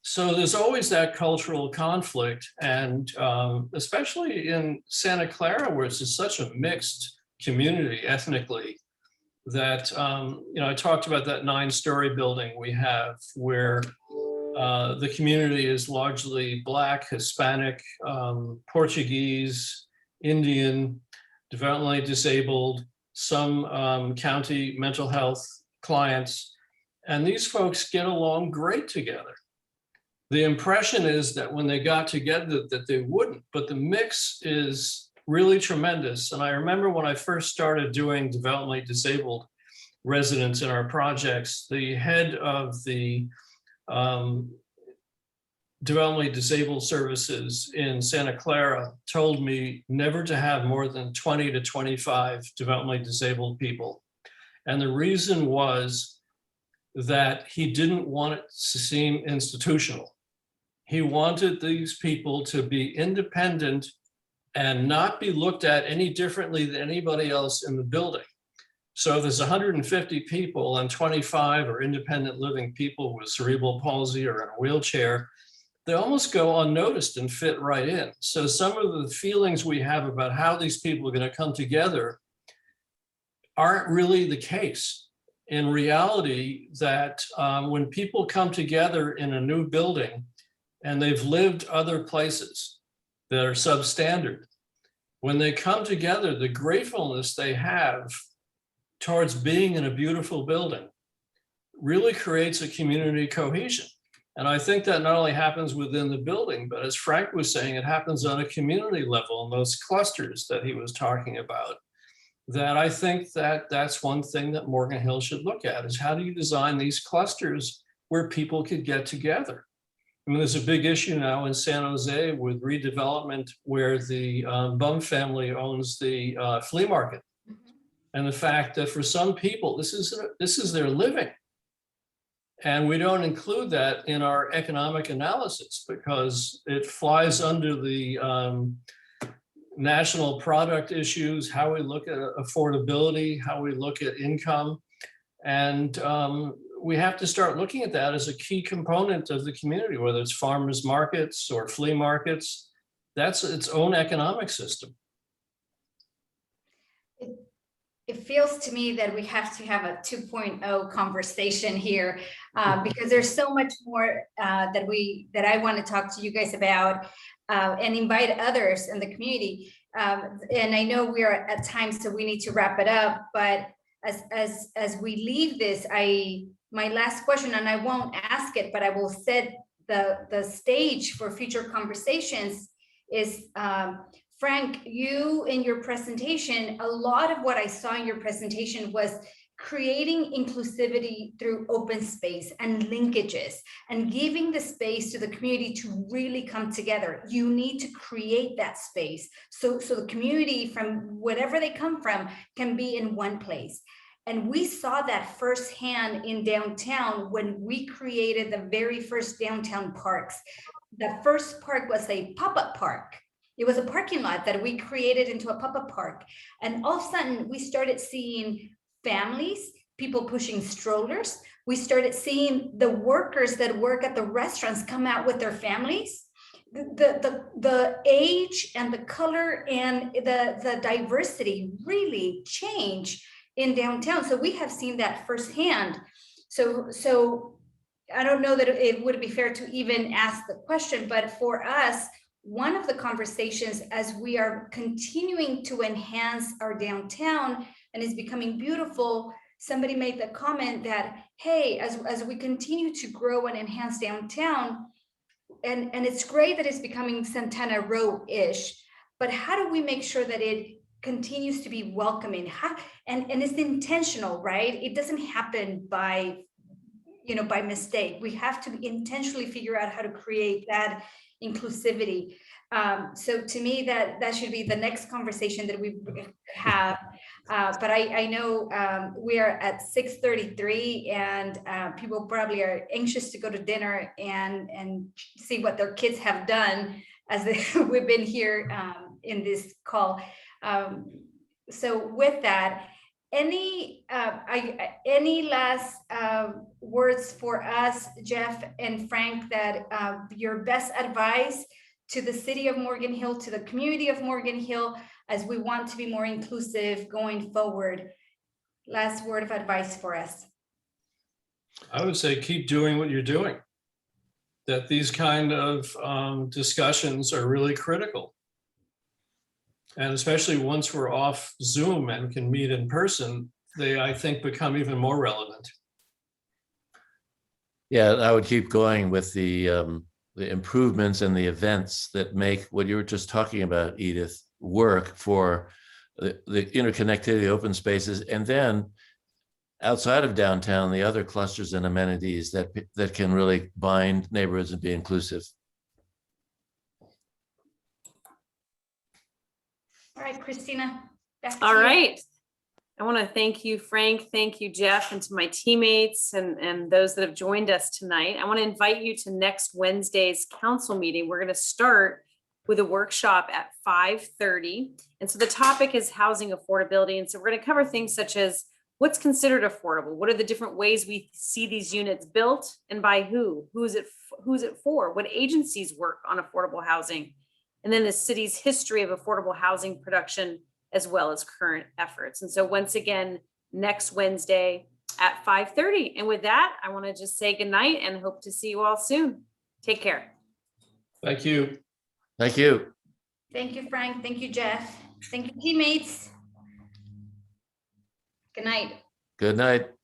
So there's always that cultural conflict. And especially in Santa Clara, where it's just such a mixed community ethnically, that, I talked about that 9-story building we have where the community is largely Black, Hispanic, Portuguese, Indian, developmentally disabled, some county mental health clients, and these folks get along great together. The impression is that when they got together that they wouldn't, but the mix is really tremendous. And I remember when I first started doing developmentally disabled residents in our projects, the head of the developmentally disabled services in Santa Clara told me never to have more than 20 to 25 developmentally disabled people. And the reason was that he didn't want it to seem institutional. He wanted these people to be independent and not be looked at any differently than anybody else in the building. So if there's 150 people and 25 are independent living people with cerebral palsy or in a wheelchair, they almost go unnoticed and fit right in. So some of the feelings we have about how these people are going to come together aren't really the case. In reality, that when people come together in a new building and they've lived other places that are substandard, when they come together, the gratefulness they have towards being in a beautiful building really creates a community cohesion. And I think that not only happens within the building, but as Frank was saying, it happens on a community level in those clusters that he was talking about. That I think that that's one thing that Morgan Hill should look at, is how do you design these clusters where people could get together? I mean, there's a big issue now in San Jose with redevelopment where the Bum family owns the flea market. And the fact that for some people, this is their living. And we don't include that in our economic analysis because it flies under the national product issues, how we look at affordability, how we look at income. And we have to start looking at that as a key component of the community, whether it's farmers markets or flea markets. That's its own economic system. It feels to me that we have to have a 2.0 conversation here because there's so much more that I want to talk to you guys about and invite others in the community. And I know we are at time, so we need to wrap it up. But as we leave this, my last question, and I won't ask it, but I will set the stage for future conversations is. Frank, you in your presentation, a lot of what I saw in your presentation was creating inclusivity through open space and linkages and giving the space to the community to really come together. You need to create that space so the community from whatever they come from can be in one place. And we saw that firsthand in downtown when we created the very first downtown parks. The first park was a pop-up park. It was a parking lot that we created into a pop-up park. And all of a sudden we started seeing families, people pushing strollers. We started seeing the workers that work at the restaurants come out with their families. The age and the color and the diversity really change in downtown. So we have seen that firsthand. So I don't know that it would be fair to even ask the question, but for us, one of the conversations as we are continuing to enhance our downtown and is becoming beautiful, somebody made the comment that, hey, as we continue to grow and enhance downtown, and it's great that it's becoming Santana Row-ish, but how do we make sure that it continues to be welcoming? And it's intentional, right? It doesn't happen by mistake. We have to intentionally figure out how to create that inclusivity. So to me, that should be the next conversation that we have. But I know we are at 6:33 and people probably are anxious to go to dinner and see what their kids have done as we've been here in this call. So with that, any last words for us, Jeff and Frank, that your best advice to the city of Morgan Hill, to the community of Morgan Hill, as we want to be more inclusive going forward? Last word of advice for us. I would say keep doing what you're doing. That these kind of discussions are really critical. And especially once we're off Zoom and can meet in person, they, I think, become even more relevant. Yeah, I would keep going with the improvements and the events that make what you were just talking about, Edith, work for the interconnectivity, open spaces, and then outside of downtown, the other clusters and amenities that can really bind neighborhoods and be inclusive. All right, Christina. Back to All you. right. I want to thank you, Frank. Thank you, Jeff, and to my teammates and those that have joined us tonight. I want to invite you to next Wednesday's council meeting. We're going to start with a workshop at 5:30. And so the topic is housing affordability. And so we're going to cover things such as what's considered affordable? What are the different ways we see these units built and by who? Who's it for? What agencies work on affordable housing? And then the city's history of affordable housing production as well as current efforts. And so once again, next Wednesday at 5:30. And with that, I want to just say goodnight and hope to see you all soon. Take care. Thank you. Thank you. Thank you, Frank. Thank you, Jeff. Thank you, teammates. Good night. Good night.